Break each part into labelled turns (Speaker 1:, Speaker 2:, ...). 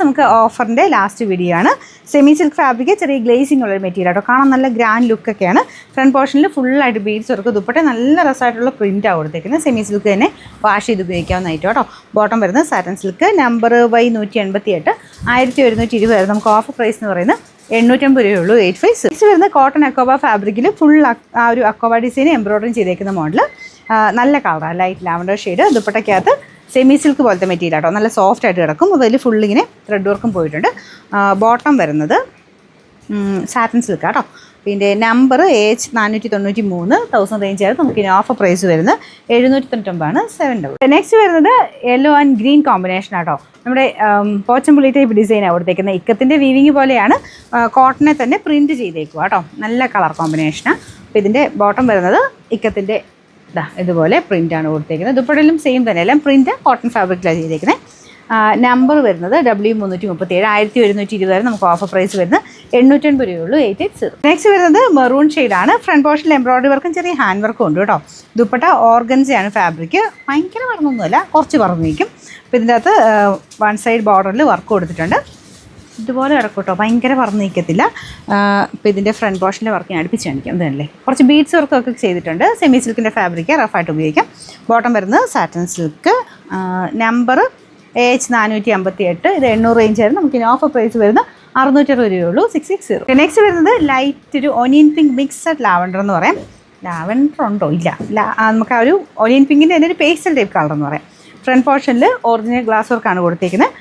Speaker 1: നമുക്ക് ഓഫറിൻ്റെ last video ആണ്. Semi silk fabric, ചെറിയ ഗ്ലേസിംഗ് ഉള്ളൊരു മെറ്റീരിയൽ കേട്ടോ. കാണാൻ നല്ല ഗ്രാൻഡ് ലുക്കൊക്കെയാണ്. ഫ്രണ്ട് പോർഷനിൽ ഫുള്ളായിട്ട് ബീഡ്സ് വർക്ക്, ദുപ്പട്ട നല്ല രസമായിട്ടുള്ള പ്രിൻ്റാണ് കൊടുത്തേക്കുന്നത്. സെമി സിൽക്ക് തന്നെ വാഷ് ചെയ്ത് ഉപയോഗിക്കാവുന്നതായിട്ട് കേട്ടോ. ബോട്ടം വരുന്നത് സാറ്റൻ സിൽക്ക്, നമ്പർ Y188, 1120 നമുക്ക് ഓഫർ പ്രൈസ് എന്ന് പറയുന്നത് 850 രൂപയുള്ളൂ. 85 വരുന്ന കോട്ടൺ അക്കോബ ഫാബ്രിക്കിൽ ഫുൾ ആ ഒരു അക്കോബ ഡിസൈൻ എംബ്രോയിഡറി ചെയ്തേക്കുന്ന മോഡൽ. നല്ല കളറാണ്, ലൈറ്റ് ലാവൻഡർ ഷെയ്ഡ്. ദുപ്പട്ടയ്ക്കകത്ത് സെമി സിൽക്ക് പോലത്തെ മെറ്റീരിയൽ കേട്ടോ, നല്ല സോഫ്റ്റ് ആയിട്ട് കിടക്കും. അതിൽ ഫുള്ളിങ്ങനെ ത്രെഡ് വർക്കും പോയിട്ടുണ്ട്. ബോട്ടം വരുന്നത് സാറ്റൻ സിൽക്ക് കേട്ടോ. പിന്നെ നമ്പർ AH493, 1000 റേഞ്ച് ആയിരുന്നു. നമുക്ക് ഇനി ഓഫർ പ്രൈസ് വരുന്നത് 799, 700. നെക്സ്റ്റ് വരുന്നത് യെല്ലോ ആൻഡ് ഗ്രീൻ കോമ്പിനേഷൻ ആട്ടോ. നമ്മുടെ പോച്ചമ്പുള്ളി ടൈപ്പ് ഡിസൈനാണ് കൊടുത്തേക്കുന്നത്. ഇക്കത്തിൻ്റെ വീവിങ് പോലെയാണ്, കോട്ടനെ തന്നെ പ്രിൻറ്റ് ചെയ്തേക്കുക കേട്ടോ. നല്ല കളർ കോമ്പിനേഷനാണ്. അപ്പോൾ ഇതിൻ്റെ ബോട്ടം വരുന്നത് ഇക്കത്തിൻ്റെ ഇതുപോലെ പ്രിൻ്റാണ് കൊടുത്തേക്കുന്നത്. ദുപ്പട്ടയിലും സെയിം തന്നെ, എല്ലാം പ്രിൻ്റ് കോട്ടൺ ഫാബ്രിക്കിലാണ് ചെയ്തേക്കുന്നത്. നമ്പർ വരുന്നത് W337, 1120 നമുക്ക് ഓഫർ പ്രൈസ് വരുന്നത് 850 രൂപയുള്ളൂ. 880. നെക്സ്റ്റ് വരുന്നത് മെറൂൺ ഷെയ്ഡാണ്. ഫ്രണ്ട് പോർഷനിൽ എംബ്രോയിഡറി വർക്കും ചെറിയ ഹാൻഡ് വർക്കും ഉണ്ട് കേട്ടോ. ദുപ്പട്ട ഓർഗൻസയാണ് ഫാബ്രിക്, ഭയങ്കര പറഞ്ഞൊന്നുമല്ല, കുറച്ച് പറഞ്ഞു നിൽക്കും. അപ്പോൾ ഇതിൻ്റെ അകത്ത് വൺ സൈഡ് ബോർഡറിൽ വർക്ക് കൊടുത്തിട്ടുണ്ട്. ഇതുപോലെ കിടക്കും കേട്ടോ, ഭയങ്കര പറഞ്ഞു നിൽക്കത്തില്ല. ഇപ്പോൾ ഇതിൻ്റെ ഫ്രണ്ട് പോർഷനിലെ വർക്ക് ഞാൻ അടുപ്പിച്ച് കാണിക്കാം. ഇതല്ലേ, കുറച്ച് ബീഡ്സ് വർക്കൊക്കെ ചെയ്തിട്ടുണ്ട്. സെമി സിൽക്കിൻ്റെ ഫാബ്രിക്ക് റഫായിട്ട് ഉപയോഗിക്കാം. ബോട്ടം വരുന്നത് സാറ്റൻ സിൽക്ക്, നമ്പർ AH458, ഇത് 800 റേഞ്ച് ആയിരുന്നു. നമുക്ക് ഇനി ഓഫർ പ്രൈസ് വരുന്നത് 660 രൂപയുള്ളൂ. 660. നെക്സ്റ്റ് വരുന്നത് ലൈറ്റ് ഒരു ഒനിയൻ പിങ്ക് മിക്സഡ് ലാവൻഡർ എന്ന് പറയാം. ലാവൻഡർ ഉണ്ടോ? ഇല്ല. നമുക്ക് ആ ഒരു ഒനിയൻ പിങ്കിൻ്റെ തന്നെ ഒരു പേസ്റ്റൽ ടൈപ്പ് കളർ എന്ന് പറയാം. ഫ്രണ്ട് പോർഷനിൽ ഒറിജിനൽ ഗ്ലാസ് വർക്കാണ് കൊടുത്തേക്കുന്നത്.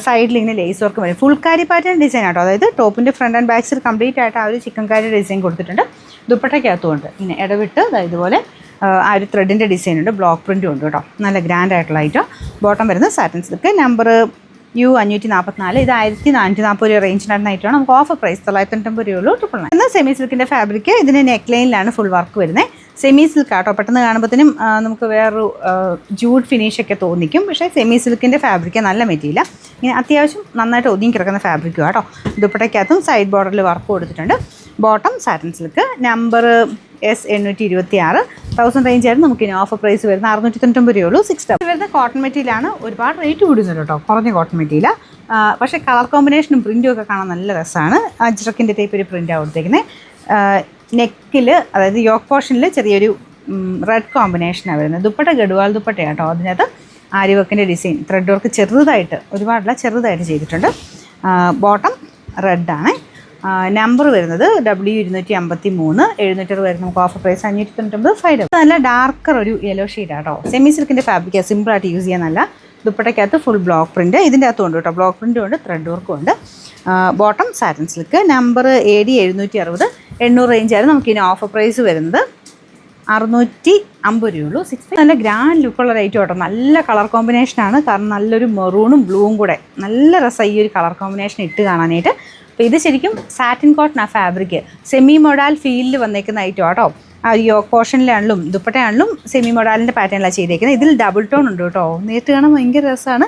Speaker 1: സൈഡിൽ ഇങ്ങനെ ലേസ് വർക്ക് വരും. ഫുൾ കാരി പാറ്റേൺ ഡിസൈൻ ആട്ടോ. അതായത് ടോപ്പിൻ്റെ front and back side complete ആയിട്ട് ആ ഒരു ചിക്കൻ കാരി ഡിസൈൻ കൊടുത്തിട്ടുണ്ട്. ദുപ്പട്ടയ്ക്കകത്തുമുണ്ട് ഇങ്ങനെ ഇടവിട്ട് ഇതുപോലെ ആ ഒരു ത്രെഡിൻ്റെ ഡിസൈൻ ഉണ്ട്. ബ്ലോക്ക് പ്രിൻറ്റും ഉണ്ട് കേട്ടോ. നല്ല ഗ്രാൻഡ് ആയിട്ടുള്ള ഐറ്റം. ബോട്ടം വരുന്നത് സാറ്റൻ സിൽക്ക്, നമ്പർ U544, ഇത് 1440 രൂപ റേഞ്ചിനായിരുന്ന ഐറ്റമാണ്. നമുക്ക് ഓഫർ പ്രൈസ് 990 രൂപയുള്ളൂ. 999. എന്നാൽ സെമി സിൽക്കിൻ്റെ ഫാബ്രിക്, ഇതിന് നെക്ക് ലൈനിലാണ് ഫുൾ വർക്ക് വരുന്നത്. സെമി സിൽക്ക് ആട്ടോ. പെട്ടെന്ന് കാണുമ്പോഴത്തേനും നമുക്ക് വേറൊരു ജൂഡ് ഫിനിഷൊക്കെ തോന്നിക്കും. പക്ഷേ സെമി സിൽക്കിൻ്റെ ഫാബ്രിക്ക് നല്ല മെറ്റീരിയലാണ്. ഇങ്ങനെ അത്യാവശ്യം നന്നായിട്ട് ഒതുങ്ങി കിടക്കുന്ന ഫാബ്രിക്കും കേട്ടോ. ദുപ്പട്ടയ്ക്കകത്തും സൈഡ് ബോർഡറിൽ വർക്ക് കൊടുത്തിട്ടുണ്ട്. Bottom satin silk, number S826, 1000 range ആയിരുന്നു. നമുക്ക് ഇനി ഓഫർ പ്രൈസ് വരുന്നത് 699 രൂപയുള്ളൂ. 600 വരുന്ന കോട്ടൺ മെറ്റീരിയലാണ്. ഒരുപാട് റേറ്റ് കൂടുന്നുണ്ട് കേട്ടോ, കുറഞ്ഞ കോട്ടൺ മെറ്റീരിയൽ. പക്ഷേ കളർ കോമ്പിനേഷനും പ്രിൻറ്റും ഒക്കെ കാണാൻ നല്ല രസമാണ്. അജ്രക്കിൻ്റെ ടൈപ്പ് ഒരു പ്രിൻ്റാണ് കൊടുത്തേക്കുന്നത്. നെക്കിൽ, അതായത് യോക്ക് പോർഷനിൽ ചെറിയൊരു റെഡ് കോമ്പിനേഷനാണ് വരുന്നത്. ദുപ്പട്ട ഗഡ്വാൾ ദുപ്പട്ടയാണ് കേട്ടോ. അതിനകത്ത് ആരി വർക്കിൻ്റെ ഡിസൈൻ, ത്രെഡ് വർക്ക് ചെറുതായിട്ട്, ഒരുപാടല്ല ചെറുതായിട്ട് ചെയ്തിട്ടുണ്ട്. ബോട്ടം റെഡാണ്. നമ്പർ വരുന്നത് W253, 700 വരുന്നത്. നമുക്ക് ഓഫർ പ്രൈസ് 599, 500. നല്ല ഡാർക്കർ ഒരു യെല്ലോ ഷെയ്ഡാണ് കേട്ടോ. സെമി സിൽക്കിൻ്റെ ഫാബ്രിക് സിമ്പിളായിട്ട് യൂസ് ചെയ്യാൻ നല്ല. ദുപ്പട്ടയ്ക്കകത്ത് ഫുൾ ബ്ലോക്ക് പ്രിൻറ്റ്, ഇതിൻ്റെ അകത്തും ഉണ്ട് കേട്ടോ. ബ്ലോക്ക് പ്രിൻറ്റും ഉണ്ട്, ത്രെഡ് വർക്കും ഉണ്ട്. Bottom satin silk, number AD760, 800 range ആയിരുന്നു. നമുക്ക് ഇനി ഓഫർ പ്രൈസ് വരുന്നത് 650 രൂപയുള്ളൂ. 6. നല്ല ഗ്രാൻഡ് ലുക്കുള്ള ഐറ്റം കേട്ടോ. നല്ല കളർ കോമ്പിനേഷനാണ്. കാരണം നല്ലൊരു മെറൂണും ബ്ലൂവും കൂടെ നല്ല രസമായി ഈ ഒരു കളർ കോമ്പിനേഷൻ ഇട്ട് കാണാനായിട്ട്. അപ്പോൾ ഇത് ശരിക്കും സാറ്റിൻ കോട്ടൺ ആ ഫാബ്രിക്, സെമി മൊഡാൽ ഫീൽഡിൽ വന്നേക്കുന്ന ഐറ്റം കേട്ടോ. ആ യോക്ക് പോർഷനിലാണെങ്കിലും ദുപ്പട്ടയാണെങ്കിലും സെമി മൊഡാലിൻ്റെ പാറ്റേണിലാണ് ചെയ്തേക്കുന്നത്. ഇതിൽ ഡബിൾ ടോൺ ഉണ്ട് കേട്ടോ. നേരിട്ട് കാണാൻ ഭയങ്കര രസമാണ്.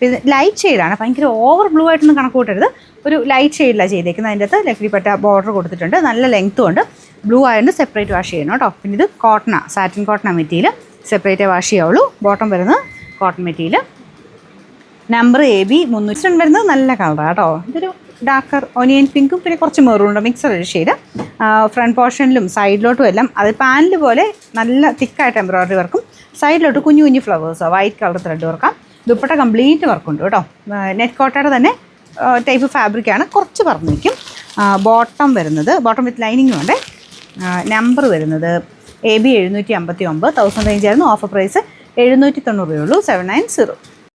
Speaker 1: ഇത് ലൈറ്റ് ഷെയ്ഡാണ്, ഭയങ്കര ഓവർ ബ്ലൂ ആയിട്ടൊന്നും കണക്ക് കൂട്ടരുത്. ഒരു ലൈറ്റ് ഷെയ്ഡിലാണ് ചെയ്തേക്കുന്നത്. അതിൻ്റെ അകത്ത് ലക്കിടിപ്പട്ട ബോർഡർ കൊടുത്തിട്ടുണ്ട്. നല്ല ലെങ്ത്തും ഉണ്ട്. ബ്ലൂ ആയതുകൊണ്ട് സെപ്പറേറ്റ് വാഷ് ചെയ്യണം കേട്ടോ. പിന്നെ ഇത് കോട്ടണാണ്, സാറ്റിൻ കോട്ടണ മെറ്റീരിയൽ, സെപ്പറേറ്റേ വാഷ് ചെയ്യാവുള്ളൂ. ബോട്ടം വരുന്നത് കോട്ടൺ മെറ്റീരിയൽ, നമ്പർ AB300 വരുന്നത്. നല്ല കളറാണ് കേട്ടോ. ഇതൊരു ഡാർക്കർ ഒനിയൻ പിങ്കും പിന്നെ കുറച്ച് മെറൂണുണ്ട്, മിക്സഡ് ഒരു ഷെയ്ഡ്. ഫ്രണ്ട് പോർഷനിലും സൈഡിലോട്ടും എല്ലാം അത് പാനൽ പോലെ നല്ല തിക്കായിട്ട് എംബ്രോയിഡറി വർക്കും, സൈഡിലോട്ട് കുഞ്ഞു കുഞ്ഞു ഫ്ലവേഴ്സോ വൈറ്റ് കളർ ത്രെഡ് വർക്കാം. ദുപ്പട്ട കംപ്ലീറ്റ് വർക്കുണ്ട് കേട്ടോ. നെറ്റ് കോട്ടയുടെ തന്നെ ടൈപ്പ് ഫാബ്രിക്കാണ്, കുറച്ച് പറഞ്ഞു നിൽക്കും. ബോട്ടം വരുന്നത്, ബോട്ടം വിത്ത് ലൈനിങ്ങും ഉണ്ട്. നമ്പർ വരുന്നത് AB759, 1000 റേഞ്ച് ആയിരുന്നു. ഓഫർ പ്രൈസ് 790 രൂപയുള്ളൂ. 790.